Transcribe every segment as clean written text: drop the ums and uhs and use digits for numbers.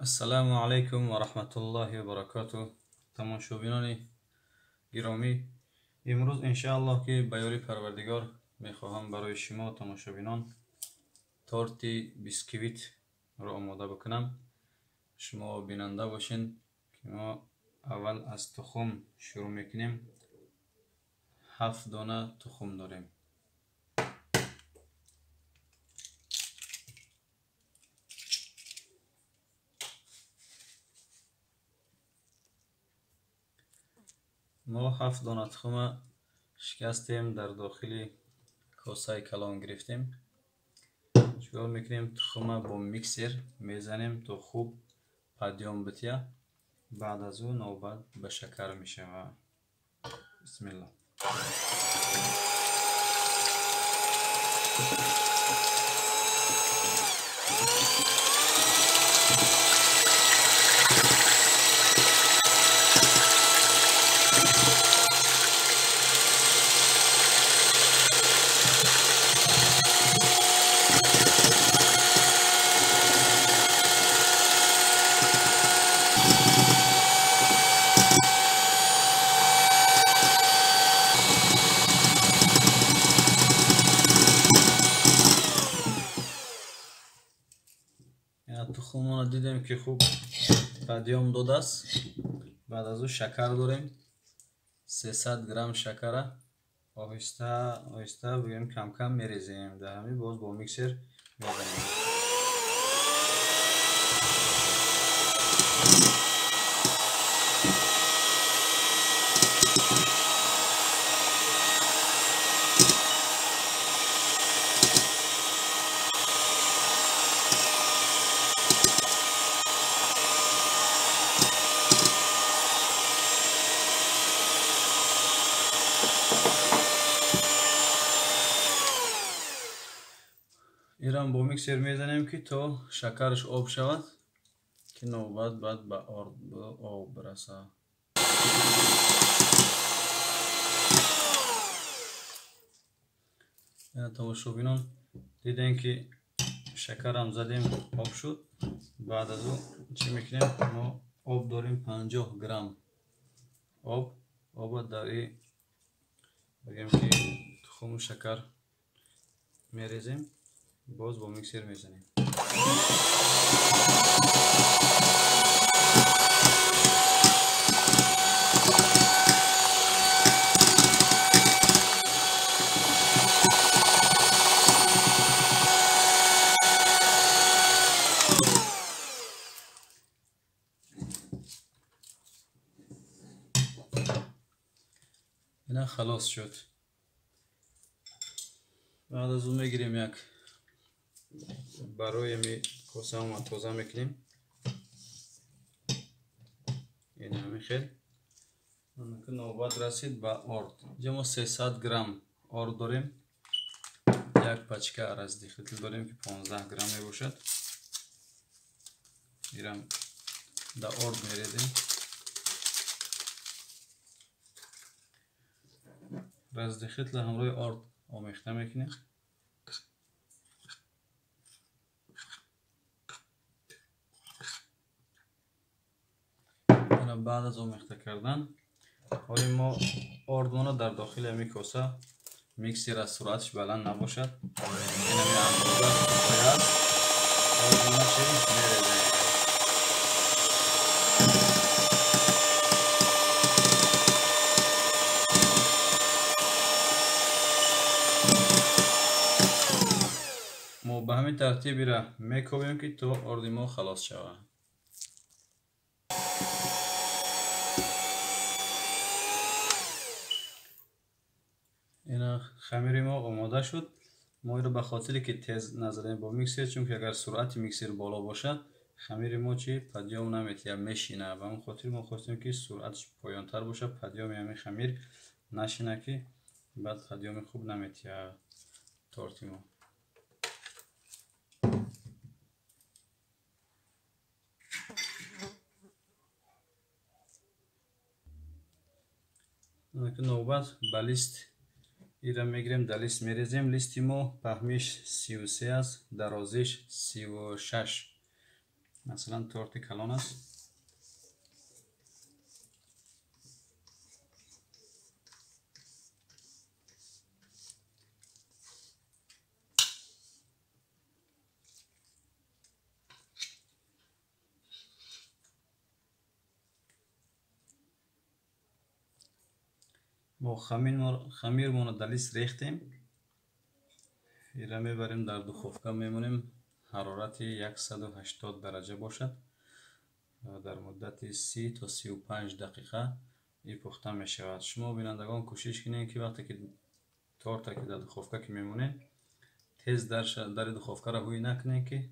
السلام علیکم و رحمت الله و برکاته. تماشابینان گرامی، امروز انشاءالله که به یاری پروردگار میخواهم برای شما تماشابینان تورت بیسکویت را آماده بکنم. شما بیننده باشین که ما اول از تخم شروع میکنیم. 7 دانه تخم داریم. ما 7 دانه تخم شکستیم، در داخل کاسه کلان گرفتیم. چیکار میکنیم؟ تخم با میکسر میزنیم تا خوب پدیام بتیه. بعد از اون نوبت به شکر میشه. بسم الله. تخمون رو دیدیم که خوب پدیام داده است. بعد از اون شکر داریم. 300 گرم شکر آهسته آهسته بگیم کم کم میریزیم. در همین باز با میکسر میزنیم. ایران با میکسر میزنیم که تا شکرش آب شود که نوبت بعد به آب برسه. تماشابینان دیدین که شکر هم زدیم، آب شد. بعد از اون چی میکنیم؟ ما آب داریم 50 گرم آب در این بگیم که تخم شکر میریزیم. باز با میکسر میزنیم. اینا خلاص شد. بعد از اون میگیریم یک برای می کاسه ما توزه میکنیم. این همین خیلی که نوبت رسید به آرد. اینجا ما 300 گرم آرد داریم. یک پچکه ارزدی خیلی داریم که 15 گرم می باشد. میرم در آرد میریزیم. رزدی خیلی همراه آرد آمیخته میکنیم. بعد از آمیخته کردن حالی ما آردمون در داخل همی کاسه میکسر از سرعتش بلند نباشد. این همی اندازه باید آردمون چی میریزیم. ما به همین ترتیبی را میکوبیم که تا آرد ما خلاص شود. این خمیر ما آماده شد. ما این رو به خاطری که تیز نزدیم با میکسر، چون که اگر سرعت میکسر بالا باشد خمیر ما چی پدیام نمیتونه میشینه. و اون خاطر ما خواستیم که سرعتش پایان تر باشه، پدیام همین خمیر نشینه که بعد پدیام خوب نمیتونه تورت ما. نوبت به لیست ایرا میگیریم، در لیست میریزیم. لیستی ما پهمیش 33 است، درازیش 36. مثلا تورت کلان است. ما خمیر مون در لیست ریختیم. ایره میبریم در دخوفکه میمونیم حرارت 180 درجه باشد. در مدت 30 تا 35 دقیقه این پخته می شود. شما بینندگان کوشش کنین که وقتی که تورت که در دخوفکه که میمونین تیز در دخوفکه را هوی نکنین که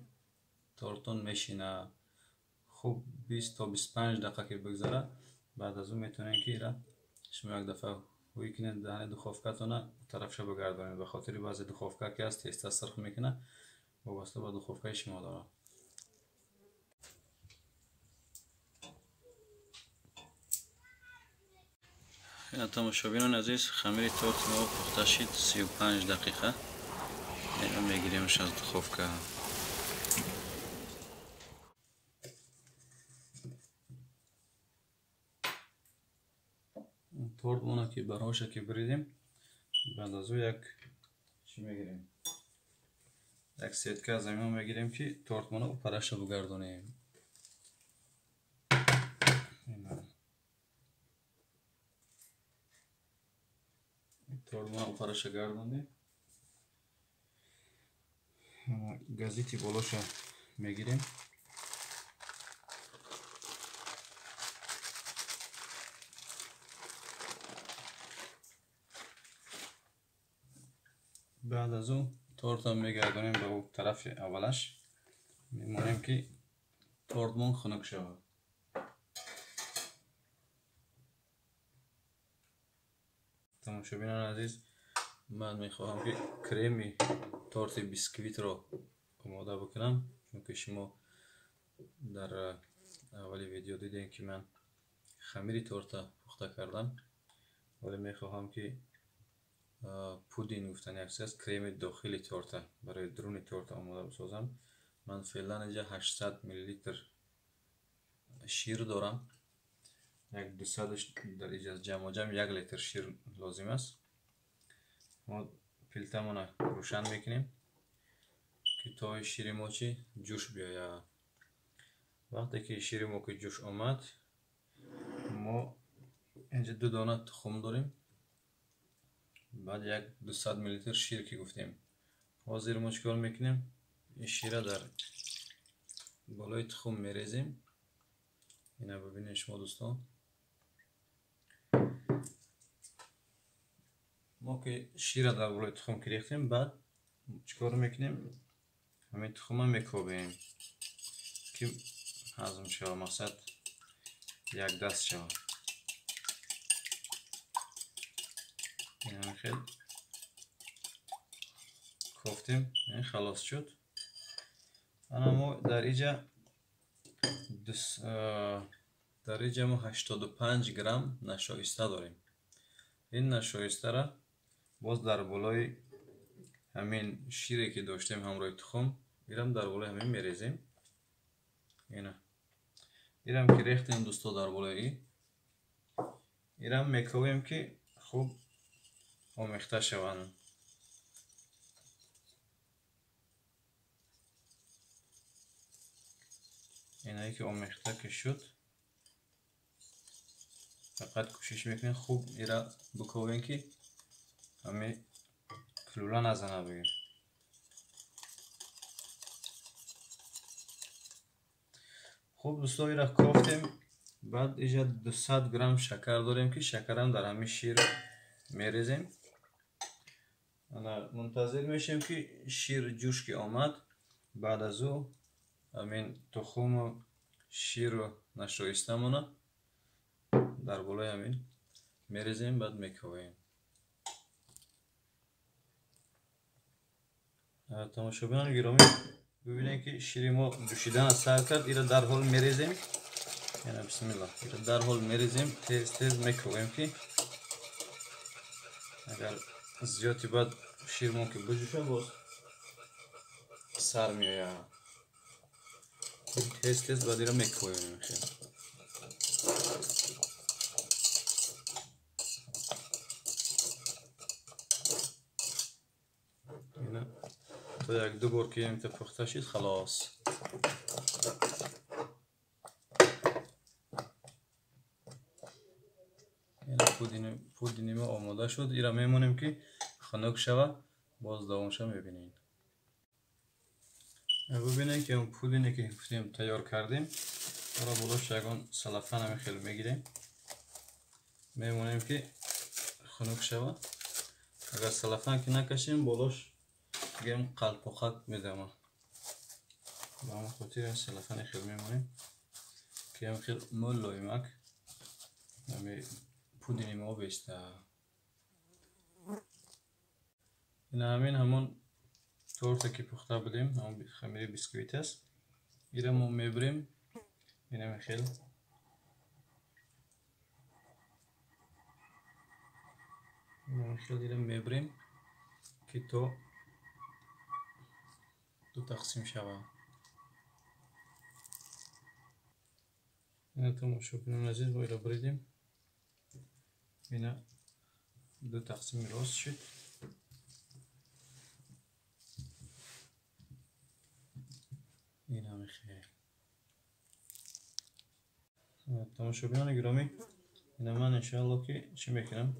تورتون میشینه. خوب 20 تا 25 دقیقه که بگذره بعد از اون میتونین که ایره شما یک دفعه هوی کنین دهن دخوفکه تونه طرفش بگردونید. به خاطر بعضی دخوفکه که از تیز سرخ میکنه وابسته به دخوفکه شما داره. تماشابینان عزیز خمیر تورت ما پخته شد 35 دقیقه. اینو میگیریمش از دخوفکه. تورت مونه که براشه که بریدیم بعد از او یک چی میگیریم یک سیتکه از زمین میگیریم که تورت مونه پرش بگردونیم. تورت مونه پرش گردونیم. گازیتی بالاش میگیریم. بعد از اون تورت هم میگردونیم به اون طرف اولش. میمونیم که تورتمون خنک شود. تماشابینان عزیز من میخواهم که کرمی تورت بیسکویت رو آماده بکنم چون که شما در اولی ویدیو دیدین که من خمیر تورت پخته کردم ولی میخواهم که پودینگ گفتن یک چیز کرم داخلی تورت برای درون تورت آماده بسازم. من فعلا اینجا 800 میلی لیتر شیر دارم. یک 200 در اینجا جمع 1 لیتر شیر لازم است. ما پیلتمون روشن میکنیم که تا شیر ما چی جوش بیاید. وقتی که شیر ما که جوش آمد ما اینجا 2 دانه تخم داریم. بعد یک 200 میلی لیتر شیر که گفتیم حاضر ما چیکار میکنیم این شیر در بالای تخم میریزیم. اینا ببینید شما دوستان ما که شیر در بالای تخم که ریختیم بعد چیکار میکنیم همین تخم میکوبیم که هضم شود مقصد یک دست شود. این خیلی کوفتیم این خلاص شد. انا ما در اینجا ما 85 گرم نشایسته داریم. این نشایسته را باز در بالای همین شیری که داشتیم همراه تخم میرم در بالای همین میریزیم. اینم که ریختیم دوستا در بالای اینم میکوبیم که خوب آمیخته شوند. اینایی که آمیخته که شد فقط کوشش میکنین خوب ایرا بکوبین که همه کلوله نزنه بگیر. خوب دوستا ایرا کوفتیم. بعد اینجا 200 گرم شکر داریم که شکرم در همین شیر میریزیم. منتظر میشیم که شیر جوش که آمد بعد از او همین تخم و شیر و نشایسته مونه در بالای همین میریزیم بعد میکوبیم. تماشابینان گرامی ببینید که شیر ما جوشیدن سر کرد. اینا در حال میریزیم. یعنی بسم الله اینا در حال میریزیم تیز تیز میکوبیم که اگر زیادی بعد شیر ما که بجوشه باز سر میآید. تست بعد را میکویم خیلی. اینا تا یک دو بار که تا پخته شد خلاص. اینا پودینی ما آماده شد. ایرا میمونیم که خنک شوه باز دوامش میبینین. ببینید که اون پودینی که گفتیم تیار کردیم را بلوش یکان سلفن هم خیلی میگیریم میمونیم که خنک شوه. اگر سلفن که نکشیم بلوش گیم قلپاقک میدم با همون خاطر این سلفن خیلی میمونیم که هم خیلی مول لایمک همی پودینی ما بیسته. این همین همون تورته که پخته بودیم همون خمیر بیسکویت است. ایره ما میبریم این هم خیلی ایره میبریم که تو دو تقسیم شوه. اینا تو مشاهدین عزیز با ایره بریدیم اینا دو تقسیم راست شد. این هم خیلی تماشاگران گرامی اینا من انشاءالله که چی میکنم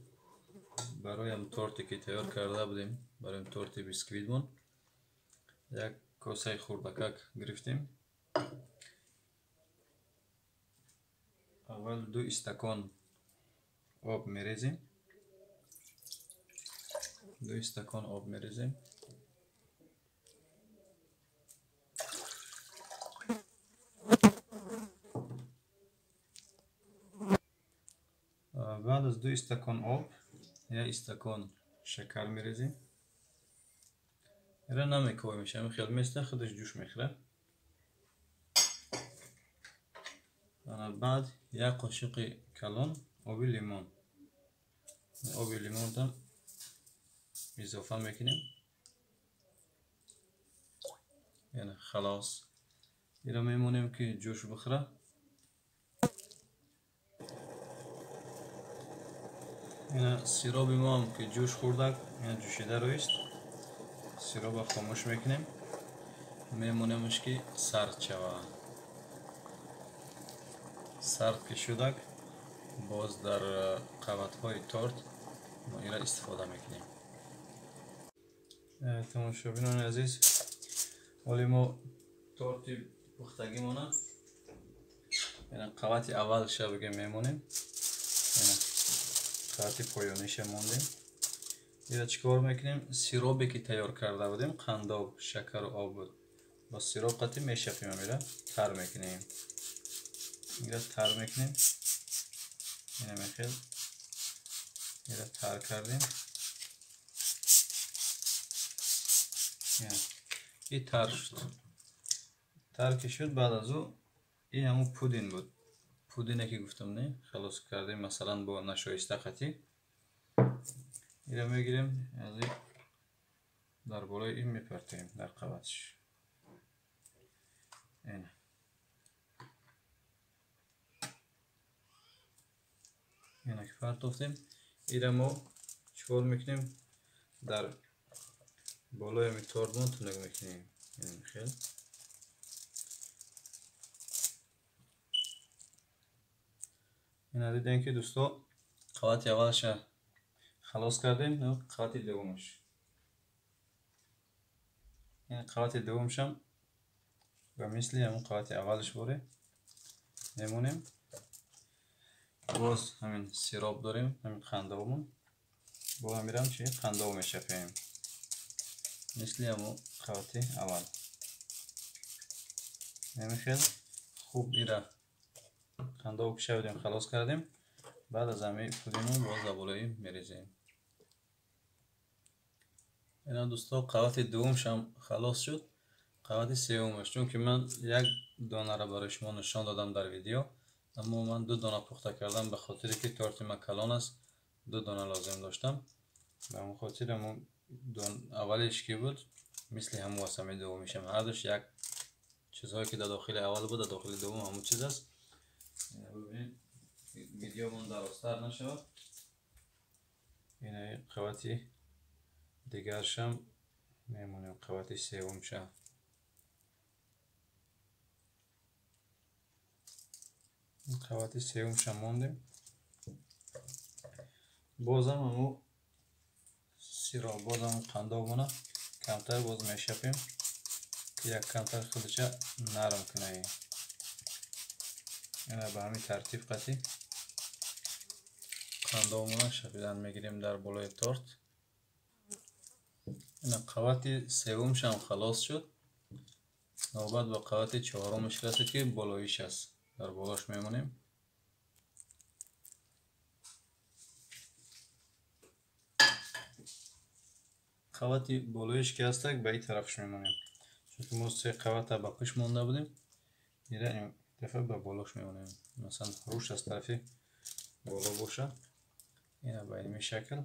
برای هم تورتی که تیار کرده بودیم برای هم تورت بیسکویت مون یک کاسه خوردکک گرفتیم. اول 2 استکان آب میریزیم. 2 استکان آب میریزیم. بعد از 2 استکان آب 1 استکان شکر میریزیم. ایره نمیکویم میشه خیلی میسته خودش جوش میخوره. بعد 1 قاشق کلان آب لیمون هم اضافه میکنیم. یعنی خلاص ایره میمونیم که جوش بخوره. اینا سیراب ما هم که جوش خورده اینا جوشیده رویست. سیراب خاموش میکنیم میمونیمش که سرد شوه. سرد که شده باز در قوت های تورت ما اینا استفاده میکنیم. تماشاگران عزیز ولی ما تورتی پختگی مونه اینا قوت اول شبگه میمونیم اینا قوت پایانیش موندیم. اینا چیکار میکنیم سیرابی که تیار کرده بودیم قنداب شکر و آب بود با سیراب قطعی میشفیم میره تر میکنیم. اینا تر میکنیم اینا میخیل اینا تر کردیم. این تر شد. تر که شد بعد از او این همون پودین بود. پودینه که گفتم نه خلاص کردیم مثلا با نشایسته قطعی اینا میگیریم از این در بالای این میپرتیم در قوتش. اینا که پرتافتیم اینا ما چکار میکنیم در بالای می تورمون تونگ میکنیم. این خیلی اینا دیدین که دوستا قوت اولش خلاص کردیم. نه قوت دومش این قوت دومش هم و مثل همون قوت اولش بوده میمونیم. باز همین سیراب داریم همین قندابمون با هم میرم چی قنداب میشفیم مثل همون قوت اول. خیلی خوب ایره قنداب کشیدیم خلاص کردیم. بعد از همین پودینو باز بالایی میریزیم. اینا دوستا قوت دومش هم خلاص شد. قوت سومش چون که من 1 دانه را برای شما نشان دادم در ویدیو اما من 2 دانه پخته کردم به خاطر که تورت ما کلان است 2 دانه لازم داشتم به اون خاطر همون اولش که بود مثل همون واسه دومیش هم هر دوش 1 چیزهایی که در داخل اول بود در داخل دوم همون چیز است. ببینید ویدیومون درازتر نشود. این قوتی دیگرشم میمونیم، قوتی سوم شم. قوتی سوم شم موندیم. بازم همون سیراب بازم قندامونه کمتر باز میشپیم که یک کمتر خودشه نرم کنه. اینا به همین ترتیب قطعی قندامونه شپیدن میگیریم در بالای تورت. اینا قوتی سوم شم خلاص شد. نوبت به قوتی چهارمش رسید که بالایش است. در بالاش میمونیم. قوتی بالایش که هست به این طرفش میمونیم، چون که ما سه قوت به پیش مونده بودیم. این دفعه به بالاش میمونیم. مثلا روش از طرفی بالا باشه. اینا به این شکل.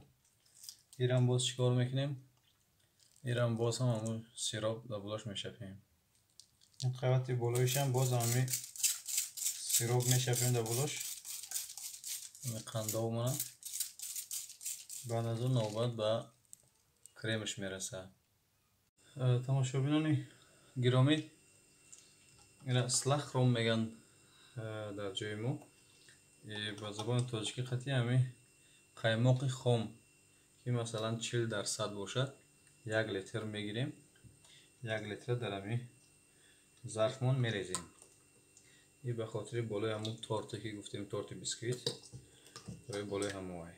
ایران باز چیکار میکنیم؟ ایران باز هم همون سیراب در بالاش میشپیم. این قوتی بالایش هم باز همین سیراب میشپیم در بالاش. این قندامونه. بعد از اون نوبت به کریمش میرسه. تماشابینان گرامی، اینا سلخ روم میگن در جای ما. با زبان تاجیکی قطعی همین قیماق خام که مثلا 40% باشد 1 لیتر میگیریم. 1 لیتر در همین ظرفمان میریزیم. این به خاطر بالای همون تورتی که گفتیم، تورت بیسکویت برای بالای همون.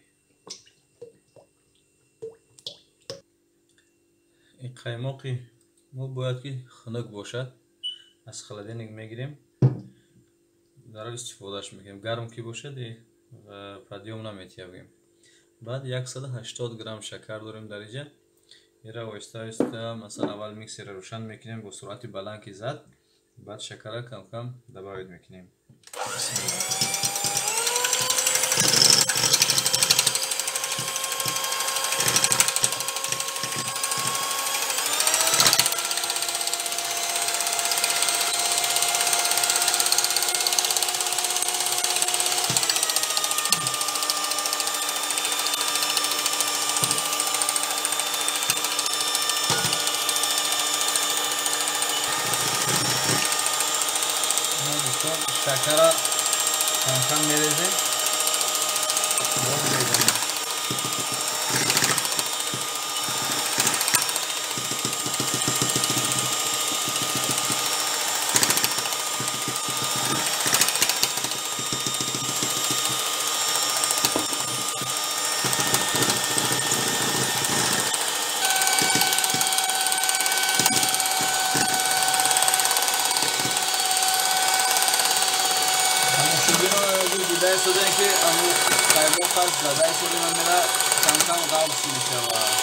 این قیماقی ما باید که خنک باشد. از خلدینگ میگیریم در استفادهش میکنیم. گرم که باشد پدیوم نمیتیابیم. بعد 180 گرم شکر داریم در اینجا. ایره آهسته آهسته مثلا اول میکسر روشن میکنیم با سرعت بلند که زد. بعد شکر کم کم دباید میکنیم. شکر کم کم میریزیم. دیده شده که امو قیماق هست زده شده من میره کم کم قبض میشه.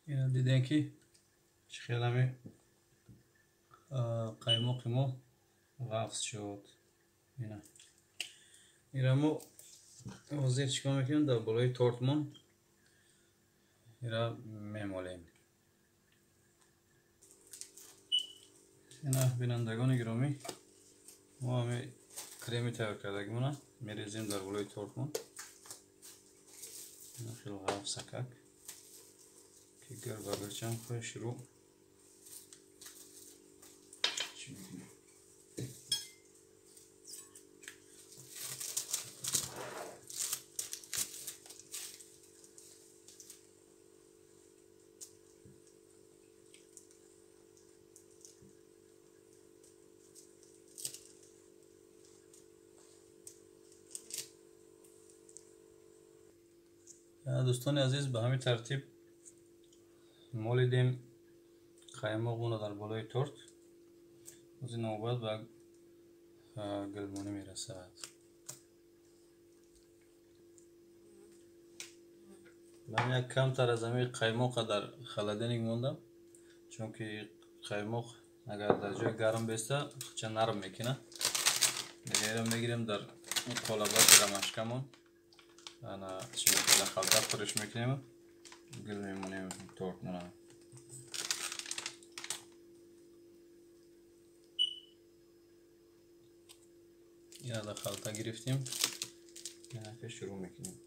اینا دیدین که خیلی قیماق ما قبض شد. اینا ما وزیر چیکار میکنیم؟ در بالای تورتمون اینا میمالیم. اینا بینندگان گرامی، ما همه کریمی تیار کردگیمونه میریزیم در بالای تورتمون. اینا خیلی قبض سکک که گر بگرچم خواه شروع دوستان عزیز. به همین ترتیب مالیدیم قایماق در بالای تورت. از این نوبت به گلمانی میرسد. من یک کم تر از همین قایماق در خلدنی موندم، چون که قایماق اگر در جای گرم بیسته چه نرم میکنه. دیگه میگیریم در قالبات رمشکمون، انا چی میکنه خلطه پرش میکنیم، گل میمونیم تورت مونه. اینا در خلطه گرفتیم، اینا که شروع میکنیم.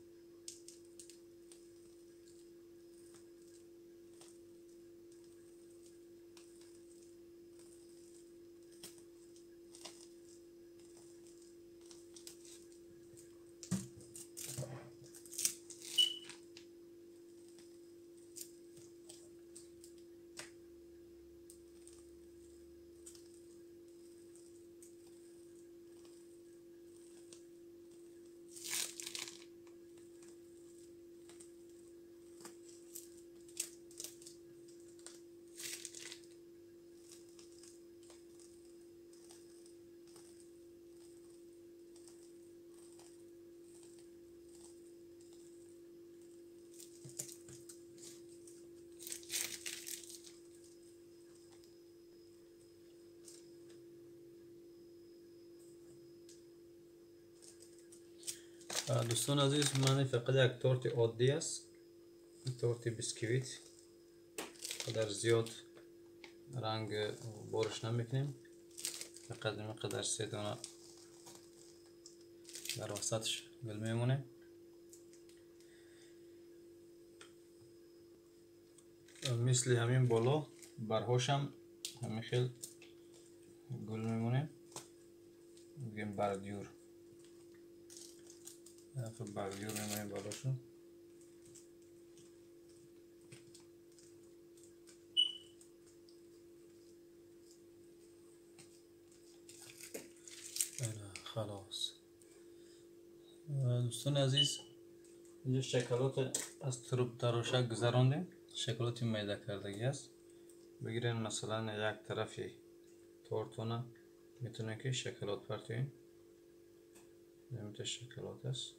دوستان عزیز، من فقط یک تورت عادی است، تورت بیسکویت. قدر زیاد رنگ بارش نمیکنیم، فقط این قدر سه دانه در وسطش گل میمونه. مثل همین بالا برهاشم همین خیل گل میمونه، میگیم بردیور. بردیور میمونه بالاشون. خلاص دوستان عزیز، اینجا شکلات از تروشک گذراندیم. شکلات میده کردگی است. بگیرین مثلا یک طرفی تورتونه میتونه که شکلات پرتوین، نمیته شکلات است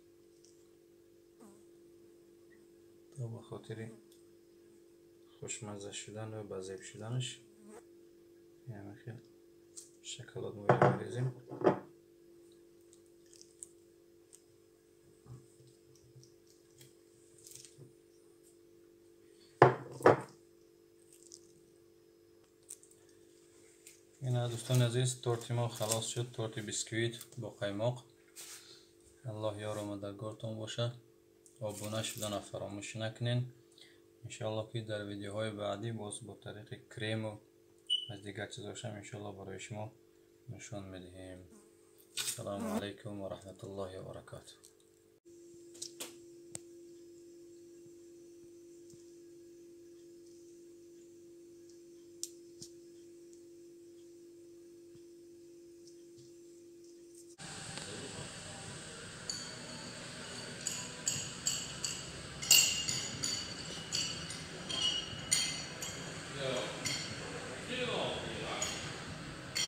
تا به خاطر خوشمزه شدن و بزیب شدنش یعنی خیلی شکلات میریزیم. این دوستان عزیز، تورت ما خلاص شد، تورت بیسکویت با قایماق. الله یار و مددگارتون باشه. آبونه شدن فراموش نکنین. انشالله که در ویدیوهای بعدی باز با طریق کریم و از دیگر چیزاش هم انشالله برای شما نشان میدهیم. السلام علیکم و رحمت الله و برکاته.